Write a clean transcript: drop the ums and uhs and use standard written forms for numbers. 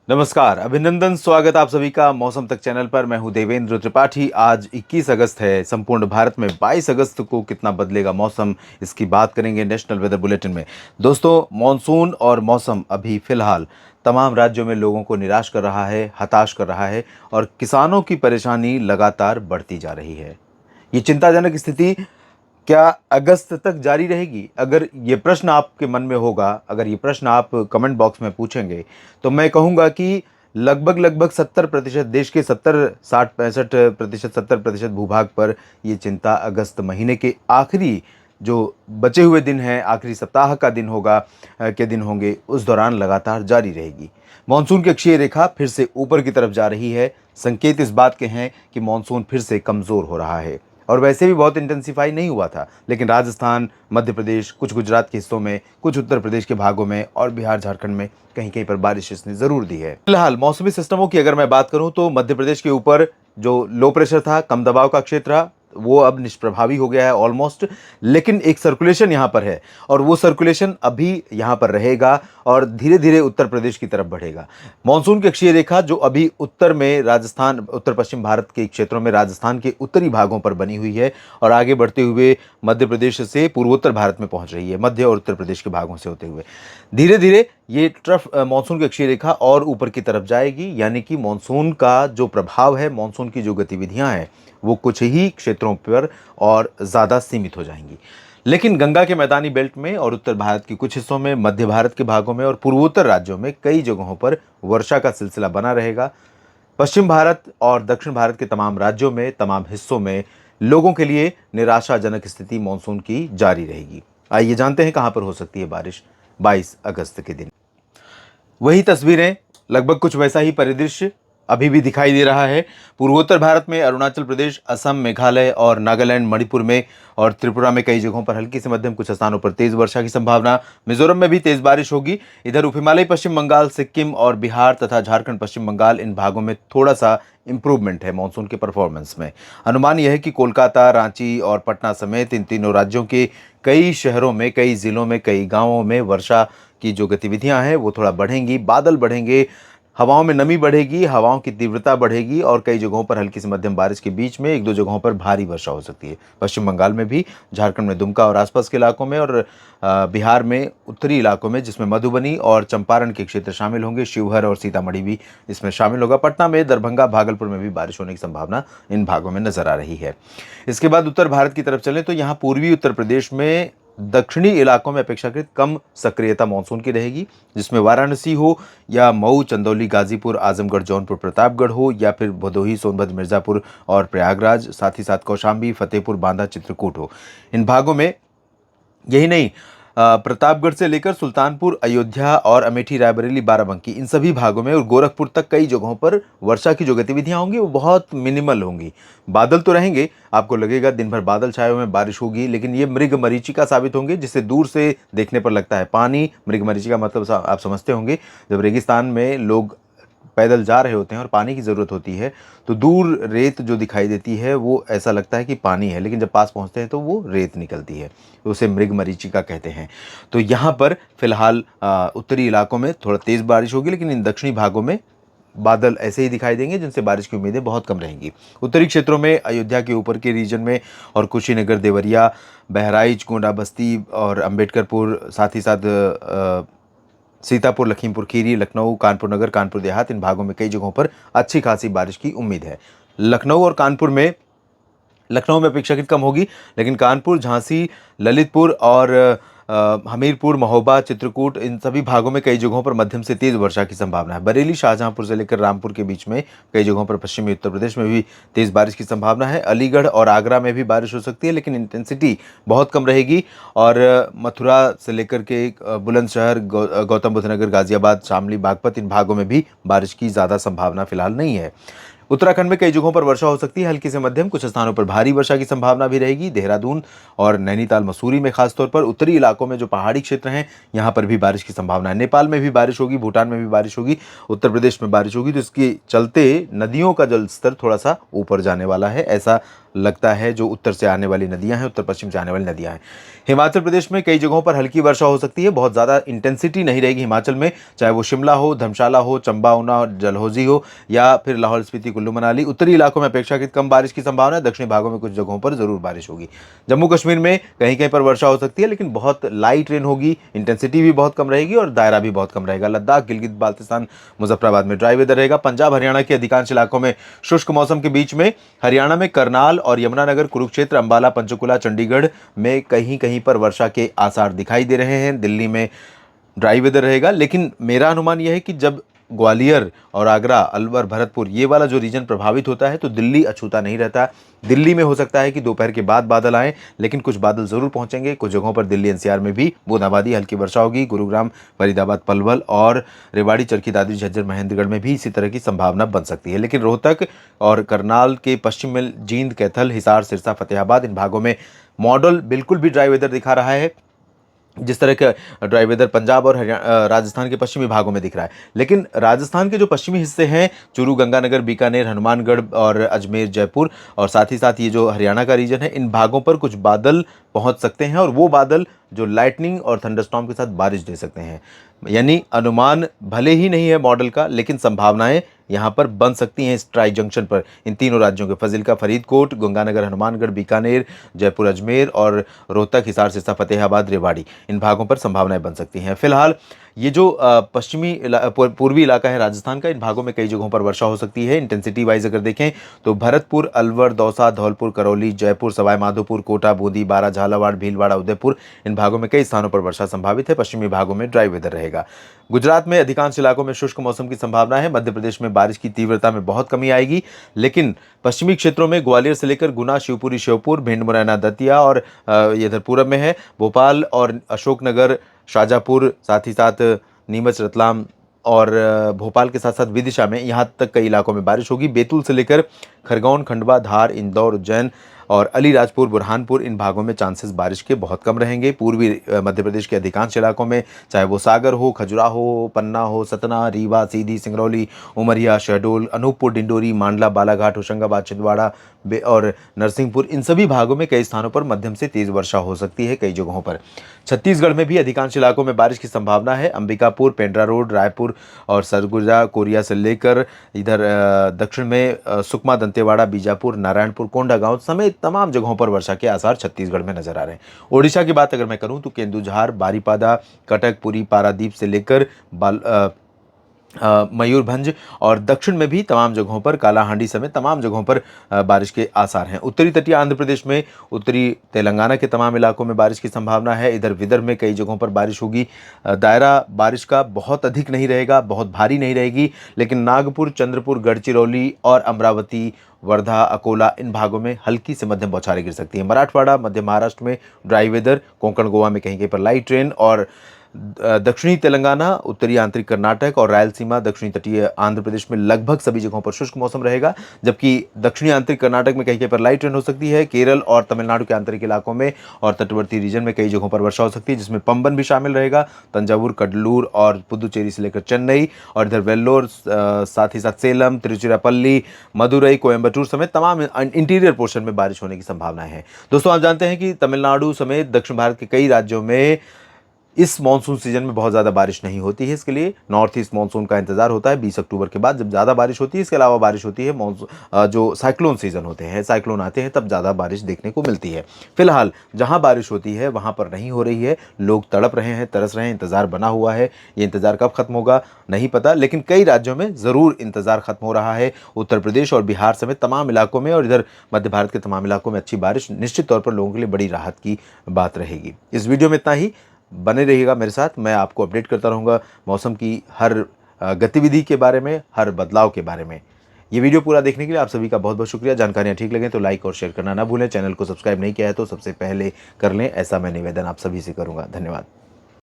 नमस्कार, अभिनंदन, स्वागत आप सभी का मौसम तक चैनल पर। मैं हूं देवेंद्र त्रिपाठी। आज 21 अगस्त है। संपूर्ण भारत में 22 अगस्त को कितना बदलेगा मौसम, इसकी बात करेंगे नेशनल वेदर बुलेटिन में। दोस्तों, मॉनसून और मौसम अभी फिलहाल तमाम राज्यों में लोगों को निराश कर रहा है, हताश कर रहा है और किसानों की परेशानी लगातार बढ़ती जा रही है। ये चिंताजनक स्थिति क्या अगस्त तक जारी रहेगी? अगर ये प्रश्न आपके मन में होगा, अगर ये प्रश्न आप कमेंट बॉक्स में पूछेंगे, तो मैं कहूँगा कि लगभग 70% देश के 70, 60, 65%, 70% भूभाग पर ये चिंता अगस्त महीने के आखिरी जो बचे हुए दिन हैं, आखिरी सप्ताह का दिन होगा, के दिन होंगे, उस दौरान लगातार जारी रहेगी। मानसून की अक्षीय रेखा फिर से ऊपर की तरफ जा रही है। संकेत इस बात के हैं कि मानसून फिर से कमज़ोर हो रहा है और वैसे भी बहुत इंटेंसिफाई नहीं हुआ था, लेकिन राजस्थान, मध्य प्रदेश, कुछ गुजरात के हिस्सों में, कुछ उत्तर प्रदेश के भागों में और बिहार झारखंड में कहीं कहीं पर बारिश इसने ज़रूर दी है। फिलहाल मौसमी सिस्टमों की अगर मैं बात करूं तो मध्य प्रदेश के ऊपर जो लो प्रेशर था, कम दबाव का क्षेत्र था, वो अब निष्प्रभावी हो गया है ऑलमोस्ट। लेकिन एक सर्कुलेशन यहाँ पर है और वो सर्कुलेशन अभी यहाँ पर रहेगा और धीरे धीरे उत्तर प्रदेश की तरफ बढ़ेगा। मानसून की अक्षीय रेखा जो अभी उत्तर में राजस्थान, उत्तर पश्चिम भारत के क्षेत्रों में राजस्थान के उत्तरी भागों पर बनी हुई है और आगे बढ़ते हुए मध्य प्रदेश से पूर्वोत्तर भारत में पहुंच रही है, मध्य और उत्तर प्रदेश के भागों से होते हुए धीरे धीरे ये ट्रफ मानसून की अक्षीय रेखा और ऊपर की तरफ जाएगी। यानी कि मानसून का जो प्रभाव है, मानसून की जो गतिविधियां हैं, वो कुछ ही क्षेत्रों पर और ज़्यादा सीमित हो जाएंगी। लेकिन गंगा के मैदानी बेल्ट में और उत्तर भारत के कुछ हिस्सों में, मध्य भारत के भागों में और पूर्वोत्तर राज्यों में कई जगहों पर वर्षा का सिलसिला बना रहेगा। पश्चिम भारत और दक्षिण भारत के तमाम राज्यों में, तमाम हिस्सों में लोगों के लिए निराशाजनक स्थिति मानसून की जारी रहेगी। आइए जानते हैं कहां पर हो सकती है बारिश 22 अगस्त के दिन। वही तस्वीरें, लगभग कुछ वैसा ही परिदृश्य अभी भी दिखाई दे रहा है। पूर्वोत्तर भारत में अरुणाचल प्रदेश, असम, मेघालय और नागालैंड, मणिपुर में और त्रिपुरा में कई जगहों पर हल्की से मध्यम, कुछ स्थानों पर तेज वर्षा की संभावना। मिजोरम में भी तेज बारिश होगी। इधर उप हिमालय, पश्चिम बंगाल, सिक्किम और बिहार तथा झारखंड, पश्चिम बंगाल, इन भागों में थोड़ा सा इंप्रूवमेंट है मानसून के परफॉर्मेंस में। अनुमान यह है कि कोलकाता, रांची और पटना समेत इन तीनों राज्यों के कई शहरों में, कई जिलों में, कई गांवों में वर्षा की जो गतिविधियां हैं वो थोड़ा बढ़ेंगी। बादल बढ़ेंगे, हवाओं में नमी बढ़ेगी, हवाओं की तीव्रता बढ़ेगी और कई जगहों पर हल्की से मध्यम बारिश के बीच में एक दो जगहों पर भारी वर्षा हो सकती है। पश्चिम बंगाल में भी, झारखंड में दुमका और आसपास के इलाकों में और बिहार में उत्तरी इलाकों में, जिसमें मधुबनी और चंपारण के क्षेत्र शामिल होंगे। शिवहर और सीतामढ़ी भी इसमें शामिल होगा। पटना में, दरभंगा, भागलपुर में भी बारिश होने की संभावना इन भागों में नजर आ रही है। इसके बाद उत्तर भारत की तरफ चलें तो यहाँ पूर्वी उत्तर प्रदेश में दक्षिणी इलाकों में अपेक्षाकृत कम सक्रियता मानसून की रहेगी, जिसमें वाराणसी हो या मऊ, चंदौली, गाजीपुर, आजमगढ़, जौनपुर, प्रतापगढ़ हो या फिर भदोही, सोनभद्र, मिर्जापुर और प्रयागराज, साथ ही साथ कौशाम्बी, फतेहपुर, बांदा, चित्रकूट हो। इन भागों में यही नहीं, प्रतापगढ़ से लेकर सुल्तानपुर, अयोध्या और अमेठी, रायबरेली, बाराबंकी, इन सभी भागों में और गोरखपुर तक कई जगहों पर वर्षा की जो गतिविधियां होंगी वो बहुत मिनिमल होंगी। बादल तो रहेंगे, आपको लगेगा दिन भर बादल छाए हुए में बारिश होगी, लेकिन ये मृग मरीचिका साबित होंगे, जिससे दूर से देखने पर लगता है पानी। मृग मरीचिका मतलब आप समझते होंगे, जब रेगिस्तान में लोग पैदल जा रहे होते हैं और पानी की ज़रूरत होती है तो दूर रेत जो दिखाई देती है वो ऐसा लगता है कि पानी है, लेकिन जब पास पहुंचते हैं तो वो रेत निकलती है, तो उसे मृग मरीचिका कहते हैं। तो यहाँ पर फिलहाल उत्तरी इलाकों में थोड़ा तेज़ बारिश होगी, लेकिन इन दक्षिणी भागों में बादल ऐसे ही दिखाई देंगे, जिनसे बारिश की उम्मीदें बहुत कम रहेंगी। उत्तरी क्षेत्रों में, अयोध्या के ऊपर के रीजन में और कुशीनगर, देवरिया, बहराइच, गोंडा, बस्ती और अम्बेडकरपुर, साथ ही साथ सीतापुर, लखीमपुर खीरी, लखनऊ, कानपुर नगर, कानपुर देहात, इन भागों में कई जगहों पर अच्छी खासी बारिश की उम्मीद है। लखनऊ और कानपुर में, लखनऊ में अपेक्षाकृत कम होगी, लेकिन कानपुर, झांसी, ललितपुर और हमीरपुर, महोबा, चित्रकूट, इन सभी भागों में कई जगहों पर मध्यम से तेज वर्षा की संभावना है। बरेली, शाहजहांपुर से लेकर रामपुर के बीच में कई जगहों पर पश्चिमी उत्तर प्रदेश में भी तेज बारिश की संभावना है। अलीगढ़ और आगरा में भी बारिश हो सकती है, लेकिन इंटेंसिटी बहुत कम रहेगी। और मथुरा से लेकर के बुलंदशहर, गौतम बुद्ध नगर, गाजियाबाद, शामली, बागपत, इन भागों में भी बारिश की ज़्यादा संभावना फिलहाल नहीं है। उत्तराखंड में कई जगहों पर वर्षा हो सकती है, हल्की से मध्यम, कुछ स्थानों पर भारी वर्षा की संभावना भी रहेगी। देहरादून और नैनीताल, मसूरी में खासतौर पर, उत्तरी इलाकों में जो पहाड़ी क्षेत्र हैं यहाँ पर भी बारिश की संभावना है। नेपाल में भी बारिश होगी, भूटान में भी बारिश होगी, उत्तर प्रदेश में बारिश होगी, तो इसके चलते नदियों का जल स्तर थोड़ा सा ऊपर जाने वाला है, ऐसा लगता है जो उत्तर से आने वाली नदियां हैं, उत्तर पश्चिम से आने वाली नदियां हैं। हिमाचल प्रदेश में कई जगहों पर हल्की वर्षा हो सकती है, बहुत ज़्यादा इंटेंसिटी नहीं रहेगी हिमाचल में, चाहे वो शिमला हो, धर्मशाला हो, चंबा, ऊना, डलहौजी हो या फिर लाहौल स्पीति, कुल्लू मनाली। उत्तरी इलाकों में अपेक्षाकृत कम बारिश की संभावना है, दक्षिणी भागों में कुछ जगहों पर जरूर बारिश होगी। जम्मू कश्मीर में कहीं कहीं पर वर्षा हो सकती है, लेकिन बहुत लाइट रेन होगी, इंटेंसिटी भी बहुत कम रहेगी और दायरा भी बहुत कम रहेगा। लद्दाख, गिलगित बाल्टिस्तान, मुजफ्फराबाद में ड्राई वेदर रहेगा। पंजाब हरियाणा के अधिकांश इलाकों में शुष्क मौसम के बीच में हरियाणा में करनाल और यमुनानगर, कुरुक्षेत्र, अंबाला, पंचकुला, चंडीगढ़ में कहीं कहीं पर वर्षा के आसार दिखाई दे रहे हैं। दिल्ली में ड्राई वेदर रहेगा, लेकिन मेरा अनुमान यह है कि जब ग्वालियर और आगरा, अलवर, भरतपुर ये वाला जो रीजन प्रभावित होता है तो दिल्ली अछूता नहीं रहता। दिल्ली में हो सकता है कि दोपहर के बाद बादल आएं, लेकिन कुछ बादल जरूर पहुंचेंगे। कुछ जगहों पर दिल्ली एनसीआर में भी बूंदाबांदी, हल्की वर्षा होगी। गुरुग्राम, फरीदाबाद, पलवल और रेवाड़ी, चरखी दादरी, झज्जर, महेंद्रगढ़ में भी इसी तरह की संभावना बन सकती है। लेकिन रोहतक और करनाल के पश्चिम में जींद, कैथल, हिसार, सिरसा, फतेहाबाद इन भागों में मॉडल बिल्कुल भी ड्राई वेदर दिखा रहा है, जिस तरह का ड्राई वेदर पंजाब और राजस्थान के पश्चिमी भागों में दिख रहा है। लेकिन राजस्थान के जो पश्चिमी हिस्से हैं, चूरू, गंगानगर, बीकानेर, हनुमानगढ़ और अजमेर, जयपुर और साथ ही साथ ये जो हरियाणा का रीजन है, इन भागों पर कुछ बादल पहुंच सकते हैं और वो बादल जो लाइटनिंग और थंडरस्टॉर्म के साथ बारिश दे सकते हैं। यानी अनुमान भले ही नहीं है मॉडल का, लेकिन संभावनाएं यहाँ पर बन सकती हैं इस ट्राई जंक्शन पर। इन तीनों राज्यों के फजिल्का, फरीदकोट, गंगानगर, हनुमानगढ़, बीकानेर, जयपुर, अजमेर और रोहतक, हिसार, सिरसा, फतेहाबाद, रेवाड़ी इन भागों पर संभावनाएं बन सकती हैं। फिलहाल ये जो पूर्वी इलाका है राजस्थान का, इन भागों में कई जगहों पर वर्षा हो सकती है। इंटेंसिटी वाइज अगर देखें तो भरतपुर, अलवर, दौसा, धौलपुर, करौली, जयपुर, सवाई माधोपुर, कोटा, बूंदी, बारा, झालावाड़, भीलवाड़ा, उदयपुर इन भागों में कई स्थानों पर वर्षा संभावित है। पश्चिमी भागों में ड्राई वेदर रहेगा। गुजरात में अधिकांश इलाकों में शुष्क मौसम की संभावना है। मध्य प्रदेश में बारिश की तीव्रता में बहुत कमी आएगी, लेकिन पश्चिमी क्षेत्रों में ग्वालियर से लेकर गुना, शिवपुरी, श्योपुर, भिंड, मुरैना, दतिया और ये इधर पूरब में है, भोपाल और अशोकनगर, शाजापुर, साथ ही साथ नीमच, रतलाम और भोपाल के साथ साथ विदिशा में यहाँ तक कई इलाकों में बारिश होगी। बैतूल से लेकर खरगोन, खंडवा, धार, इंदौर, उज्जैन और अलीराजपुर, बुरहानपुर इन भागों में चांसेस बारिश के बहुत कम रहेंगे। पूर्वी मध्य प्रदेश के अधिकांश इलाकों में, चाहे वो सागर हो, खजुराहो, पन्ना हो, सतना, रीवा, सीधी, सिंगरौली, उमरिया, शहडोल, अनूपपुर, डिंडोरी, मांडला, बालाघाट, होशंगाबाद, छिंदवाड़ा और नरसिंहपुर इन सभी भागों में कई स्थानों पर मध्यम से तेज वर्षा हो सकती है कई जगहों पर। छत्तीसगढ़ में भी अधिकांश इलाकों में बारिश की संभावना है। अंबिकापुर, पेंड्रा रोड, रायपुर और सरगुजा, कोरिया से लेकर इधर दक्षिण में सुकमा, दंतेवाड़ा, बीजापुर, नारायणपुर, कोंडागांव समेत तमाम जगहों पर वर्षा के आसार छत्तीसगढ़ में नजर आ रहे हैं। ओडिशा की बात अगर मैं करूं तो केंदुझार, बारीपादा, कटक, पुरी, पारादीप से लेकर मयूरभंज और दक्षिण में भी तमाम जगहों पर, कालाहांडी समेत तमाम जगहों पर बारिश के आसार हैं। उत्तरी तटीय आंध्र प्रदेश में, उत्तरी तेलंगाना के तमाम इलाकों में बारिश की संभावना है। इधर विदर्भ में कई जगहों पर बारिश होगी। दायरा बारिश का बहुत अधिक नहीं रहेगा, बहुत भारी नहीं रहेगी, लेकिन नागपुर, चंद्रपुर, गढ़चिरौली और अमरावती, वर्धा, अकोला इन भागों में हल्की से मध्यम बौछारें गिर सकती हैं। मराठवाड़ा, मध्य महाराष्ट्र में ड्राई वेदर, कोंकण, गोवा में कहीं कहीं पर लाइट रेन और दक्षिणी तेलंगाना, उत्तरी आंतरिक कर्नाटक और रायलसीमा, दक्षिणी तटीय आंध्र प्रदेश में लगभग सभी जगहों पर शुष्क मौसम रहेगा, जबकि दक्षिणी आंतरिक कर्नाटक में कहीं कहीं पर लाइट रेन हो सकती है। केरल और तमिलनाडु के आंतरिक इलाकों में और तटवर्ती रीजन में कई जगहों पर वर्षा हो सकती है, जिसमें पंबन भी शामिल रहेगा। तंजावुर, कडलूर और पुदुचेरी से लेकर चेन्नई और इधर वेल्लोर, साथ ही साथ सेलम, तिरुचिरापल्ली, मदुरई, कोयम्बटूर समेत तमाम इंटीरियर पोर्शन में बारिश होने की संभावनाएं हैं। दोस्तों, आप जानते हैं कि तमिलनाडु समेत दक्षिण भारत के कई राज्यों में इस मानसून सीजन में बहुत ज़्यादा बारिश नहीं होती है। इसके लिए नॉर्थ ईस्ट मानसून का इंतजार होता है 20 अक्टूबर के बाद, जब ज़्यादा बारिश होती है। इसके अलावा बारिश होती है जो साइक्लोन सीजन होते हैं, साइक्लोन आते हैं, तब ज़्यादा बारिश देखने को मिलती है। फिलहाल जहाँ बारिश होती है वहाँ पर नहीं हो रही है, लोग तड़प रहे हैं, तरस रहे हैं, इंतज़ार बना हुआ है। ये इंतज़ार कब खत्म होगा नहीं पता, लेकिन कई राज्यों में ज़रूर इंतज़ार खत्म हो रहा है। उत्तर प्रदेश और बिहार समेत तमाम इलाकों में और इधर मध्य भारत के तमाम इलाकों में अच्छी बारिश निश्चित तौर पर लोगों के लिए बड़ी राहत की बात रहेगी। इस वीडियो में इतना ही। बने रहिएगा मेरे साथ, मैं आपको अपडेट करता रहूँगा मौसम की हर गतिविधि के बारे में, हर बदलाव के बारे में। ये वीडियो पूरा देखने के लिए आप सभी का बहुत बहुत शुक्रिया। जानकारियाँ ठीक लगे तो लाइक और शेयर करना ना भूलें। चैनल को सब्सक्राइब नहीं किया है तो सबसे पहले कर लें, ऐसा मैं निवेदन आप सभी से करूँगा। धन्यवाद।